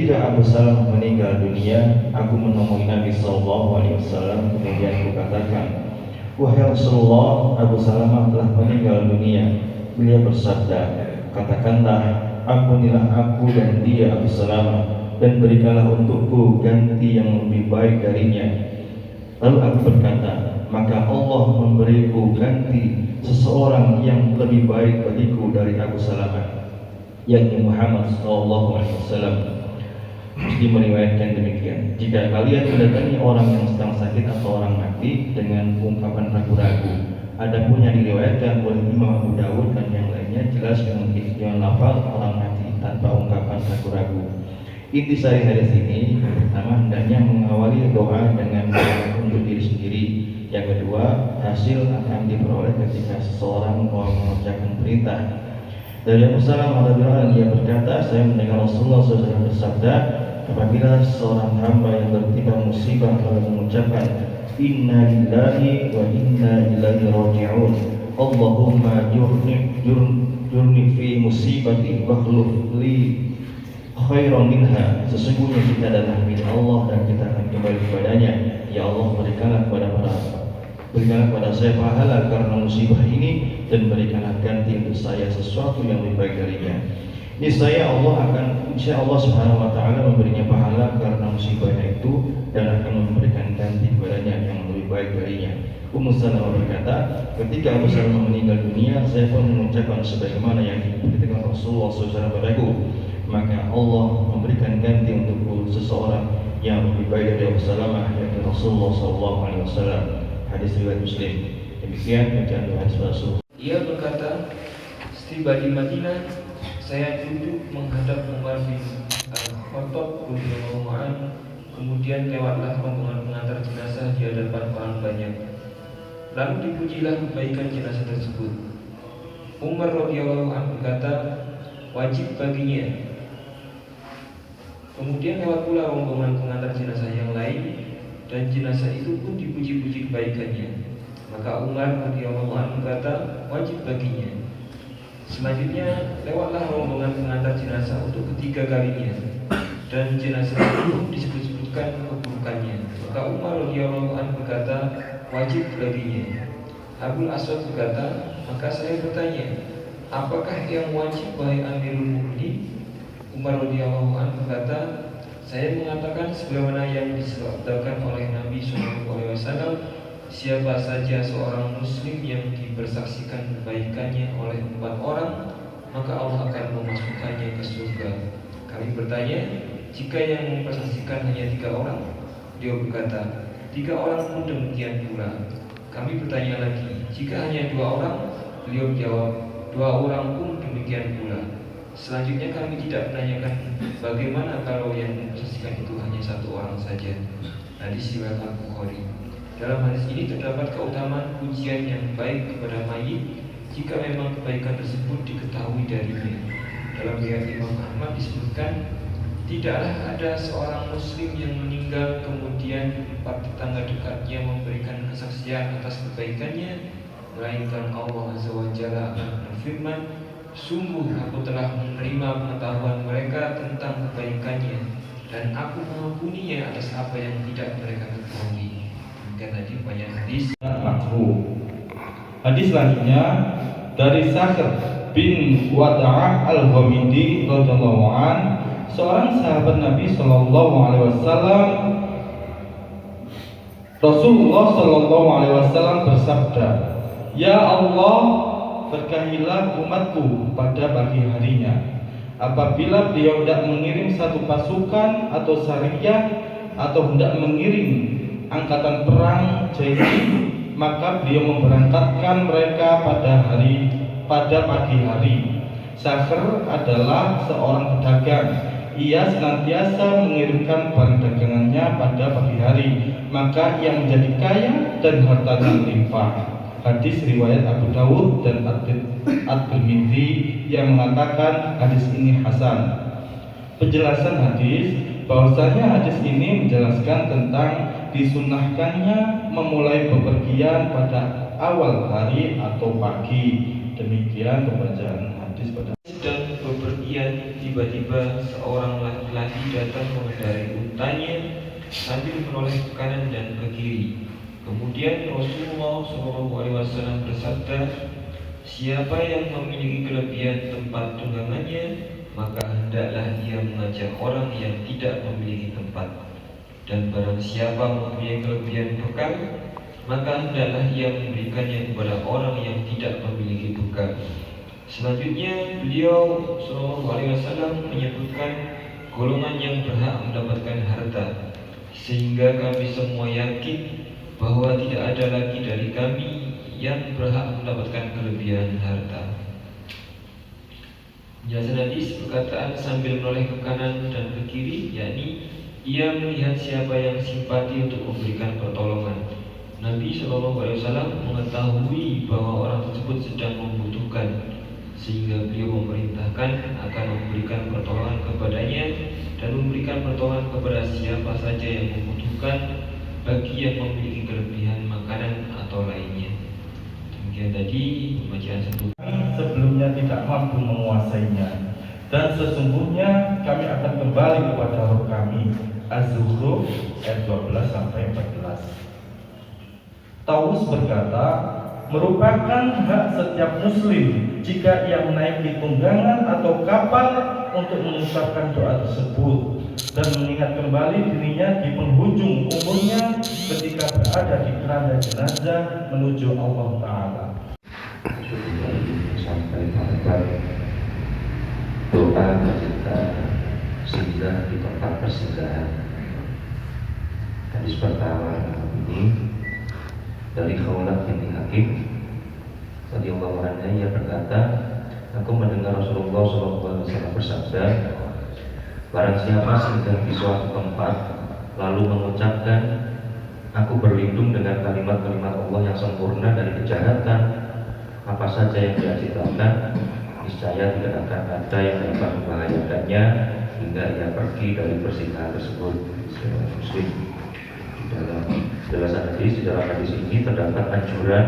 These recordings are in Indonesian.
Ketika Abu Salamah meninggal dunia, aku menemui Nabi Sallallahu Alaihi Wasallam. Kemudian kukatakan, wahai Rasulullah, Abu Salamah telah meninggal dunia. Beliau bersabda, katakanlah, ampunilah aku dan dia Abu Salamah, dan berikanlah untukku ganti yang lebih baik darinya. Lalu aku berkata, maka Allah memberiku ganti seseorang yang lebih baik bagiku dari Abu Salamah, yakni Muhammad Sallallahu Alaihi Wasallam. Muslim meriwayatkan demikian. Jika kalian mendatangi orang yang sedang sakit atau orang mati dengan ungkapan ragu-ragu, adapun yang diriwayatkan oleh Imam Abu Dawud dan yang lainnya jelas dengan lafaz orang mati tanpa ungkapan ragu-ragu. Inti sari hadis ini, yang pertama hendaknya mengawali doa dengan doa untuk diri sendiri. Yang kedua, hasil akan diperoleh ketika seseorang mau mengerjakan perintah. Dari Abu Salamah radhiyallahu anhu, dia berkata, saya mendengar Rasulullah SAW bersabda, apabila seorang hamba yang tertimpa musibah lalu mengucapkan inna lillahi wa inna ilaihi raji'un, Allahumma jurni fi musibati wakhluf li khairan minha, sesungguhnya kita adalah milik Allah dan kita akan kembali kepadanya. Ya Allah, berikanlah kepada saya pahala karena musibah ini, dan berikanlah ganti untuk saya sesuatu yang lebih baik darinya. Niscaya insya Allah Subhanahu wa Ta'ala memberinya pahala karena musibahnya itu, dan akan memberikan ganti kepadanya yang lebih baik darinya. Ummu Salamah berkata, ketika Abu Salamah meninggal dunia, saya pun mengucapkan sebagaimana yang diberitakan Rasulullah SAW padaku, maka Allah memberikan ganti untukku seseorang yang lebih baik dari Abu Salamah, yaitu Rasulullah SAW. Hadis riwayat Muslim. Demikian bacaan hadis Rasul. Ia berkata, setiba di Madinah, saya duduk menghadap Umar bin Al-Khattab radhiyallahu anhu. Kemudian lewatlah rombongan pengantar jenazah di hadapan orang banyak. Lalu dipujilah kebaikan jenazah tersebut. Umar radhiyallahu anhu berkata, wajib baginya. Kemudian lewat pula rombongan pengantar jenazah yang lain, dan jenazah itu pun dipuji-puji kebaikannya. Maka Umar radhiyallahu anhu berkata, wajib baginya. Selanjutnya lewatlah rombongan pengantar jenazah untuk ketiga kalinya, dan jenazah itu disebut-sebutkan keburukannya. Maka Umar radhiyallahu anhu berkata, wajib baginya. Abul Aswad berkata, maka saya bertanya, apakah yang wajib wahai Amirul Mukminin? Umar radhiyallahu anhu berkata, saya mengatakan sebagaimana yang disabdakan oleh Nabi SAW, siapa saja seorang muslim yang dipersaksikan kebaikannya oleh 4 orang, maka Allah akan memasukkannya ke surga. Kami bertanya, jika yang mempersaksikan hanya 3 orang? Dia berkata, 3 orang pun demikian pula. Kami bertanya lagi, jika hanya 2 orang? Beliau menjawab, 2 orang pun demikian pula. Selanjutnya kami tidak menanyakan bagaimana kalau yang mempersaksikan itu hanya 1 orang saja. Hadis riwayat Al-Bukhari. Dalam hadis ini terdapat keutamaan pujian yang baik kepada mayit jika memang kebaikan tersebut diketahui darinya. Dalam riwayat Imam Ahmad disebutkan, tidaklah ada seorang muslim yang meninggal kemudian 4 tetangga dekatnya memberikan kesaksian atas kebaikannya, melainkan Allah Azza wa Jalla akan berfirman, sungguh aku telah menerima pengetahuan mereka tentang kebaikannya, dan aku mengampuninya atas apa yang tidak mereka ketahui. Demikian tadi banyak hadis. Hadis selanjutnya dari Sakhr bin Wada'ah al-Ghamidi radhiyallahu an, seorang sahabat Nabi sallallahu alaihi wasallam. Rasulullah sallallahu alaihi wasallam bersabda, "Ya Allah, berkahilah umatku pada pagi harinya." Apabila beliau hendak mengirim satu pasukan atau sariyah atau hendak mengirim angkatan perang jaisi, maka beliau memberangkatkan mereka pada pagi hari. Sakhr adalah seorang pedagang. Ia senantiasa mengirimkan barang dagangannya pada pagi hari, maka ia menjadi kaya dan hartanya melimpah. Hadis riwayat Abu Dawud dan At-Tirmidzi yang mengatakan hadis ini hasan. Penjelasan hadis, bahwasanya hadis ini menjelaskan tentang disunahkannya memulai bepergian pada awal hari atau pagi. Demikian pembacaan hadis pada sedang bepergian di tiba-tiba seorang laki-laki datang mengendarai untanya sambil menoleh ke kanan dan ke kiri. Kemudian Rasulullah SAW bersabda, "Siapa yang memiliki kelebihan tempat tunggangannya, maka hendaklah ia mengajak orang yang tidak memiliki tempat. Dan barang siapa mempunyai kelebihan bekal, maka hendaklah ia memberikannya kepada orang yang tidak memiliki bekal." Selanjutnya beliau SAW menyebutkan golongan yang berhak mendapatkan harta, sehingga kami semua yakin bahwa tidak ada lagi dari kami yang berhak mendapatkan kelebihan harta. Penjelasan hadis perkataan sambil menoleh ke kanan dan ke kiri, yakni ia melihat siapa yang simpati untuk memberikan pertolongan. Nabi SAW mengetahui bahwa orang tersebut sedang membutuhkan, sehingga beliau memerintahkan akan memberikan pertolongan kepadanya dan memberikan pertolongan kepada siapa saja yang membutuhkan, bagi yang memiliki kelebihan makanan atau lainnya. Demikian tadi pembacaan satu. Sebelumnya tidak mampu menguasainya, dan sesungguhnya kami akan kembali kepada Rabb kami. Az-Zukhruf ayat 12-14. Taus berkata, merupakan hak setiap muslim jika ia menaiki tunggangan atau kapal untuk mengucapkan doa tersebut dan mengingat kembali dirinya di penghujung umurnya ketika berada di keranda jenazah menuju Allah Ta'ala. Sampai pada doa ketika singgah di tempat persinggahan. Hadis pertama ini dari Khawlat binti Hakim radhiyallahu anha, ia berkata, aku mendengar Rasulullah SAW bersabda, barang siapa singgah di suatu tempat lalu mengucapkan, aku berlindung dengan kalimat-kalimat Allah yang sempurna dari kejahatan apa saja yang dia ciptakan, niscaya tidak akan ada yang dapat membahayakannya hingga ia pergi dari persinggahan tersebut. Muslim. Dalam hadis ini terdapat anjuran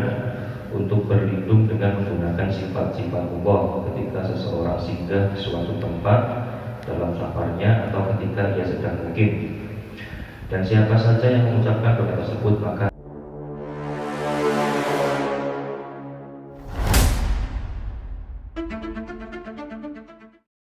untuk berlindung dengan menggunakan sifat-sifat Allah ketika seseorang singgah di suatu tempat dalam safarnya atau ketika ia sedang mukim. Dan siapa saja yang mengucapkan doa tersebut maka